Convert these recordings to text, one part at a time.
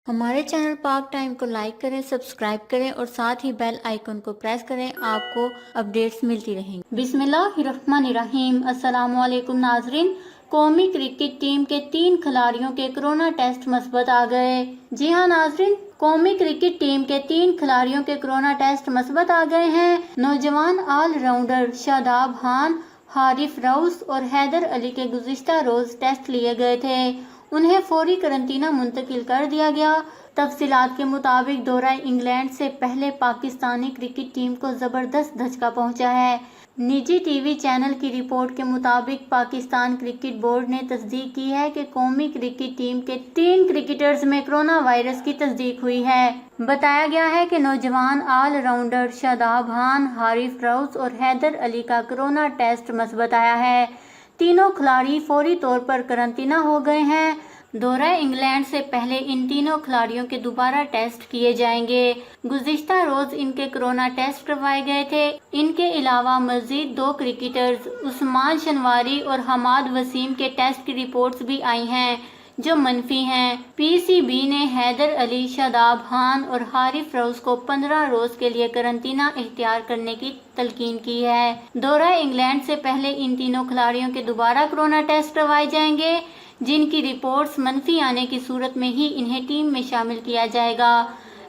ہمارے چینل پاک ٹائم کو لائک کریں، سبسکرائب کریں اور ساتھ ہی بیل آئیکن کو پریس کریں، آپ کو اپڈیٹس ملتی رہیں گی۔ بسم اللہ الرحمن الرحیم۔ السلام علیکم ناظرین۔ قومی کرکٹ ٹیم کے 3 کھلاڑیوں کے کرونا ٹیسٹ مثبت آ گئے۔ جی ہاں ناظرین، قومی کرکٹ ٹیم کے 3 کھلاڑیوں کے کرونا ٹیسٹ مثبت آ گئے ہیں۔ نوجوان آل راؤنڈر شاداب خان، حارث روث اور حیدر علی کے گزشتہ روز ٹیسٹ لیے گئے تھے، انہیں فوری قرنطینہ منتقل کر دیا گیا۔ تفصیلات کے مطابق دورہ انگلینڈ سے پہلے پاکستانی کرکٹ ٹیم کو زبردست دھچکا پہنچا ہے۔ نجی ٹی وی چینل کی رپورٹ کے مطابق پاکستان کرکٹ بورڈ نے تصدیق کی ہے کہ قومی کرکٹ ٹیم کے 3 کرکٹرز میں کرونا وائرس کی تصدیق ہوئی ہے۔ بتایا گیا ہے کہ نوجوان آل راؤنڈر شاداب خان، حارث روث اور حیدر علی کا کرونا ٹیسٹ مثبت آیا ہے۔ تینوں کھلاڑی فوری طور پر قرنطینہ ہو گئے ہیں۔ دورہ انگلینڈ سے پہلے ان تینوں کھلاڑیوں کے دوبارہ ٹیسٹ کیے جائیں گے۔ گزشتہ روز ان کے کرونا ٹیسٹ کروائے گئے تھے۔ ان کے علاوہ مزید 2 کرکٹرز عثمان شنواری اور حماد وسیم کے ٹیسٹ کی رپورٹس بھی آئی ہیں جو منفی ہیں۔ پی سی بی نے حیدر علی، شاداب خان اور حارث روث کو 15 روز کے لیے قرنطینہ اختیار کرنے کی تلقین کی ہے۔ دورہ انگلینڈ سے پہلے ان تینوں کھلاڑیوں کے دوبارہ کرونا ٹیسٹ کروائے جائیں گے، جن کی رپورٹس منفی آنے کی صورت میں ہی انہیں ٹیم میں شامل کیا جائے گا،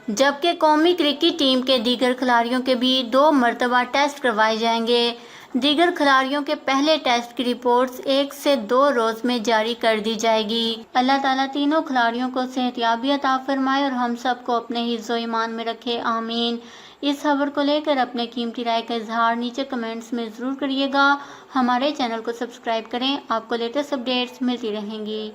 جبکہ قومی کرکٹ ٹیم کے دیگر کھلاڑیوں کے بھی 2 مرتبہ ٹیسٹ کروائے جائیں گے۔ دیگر کھلاڑیوں کے پہلے ٹیسٹ کی رپورٹس 1 سے 2 روز میں جاری کر دی جائے گی۔ اللہ تعالیٰ تینوں کھلاڑیوں کو صحت یابی عطا فرمائے اور ہم سب کو اپنے حفظ و ایمان میں رکھے، آمین۔ اس خبر کو لے کر اپنے قیمتی رائے کا اظہار نیچے کمنٹس میں ضرور کریے گا۔ ہمارے چینل کو سبسکرائب کریں، آپ کو لیٹسٹ اپڈیٹس ملتی رہیں گی۔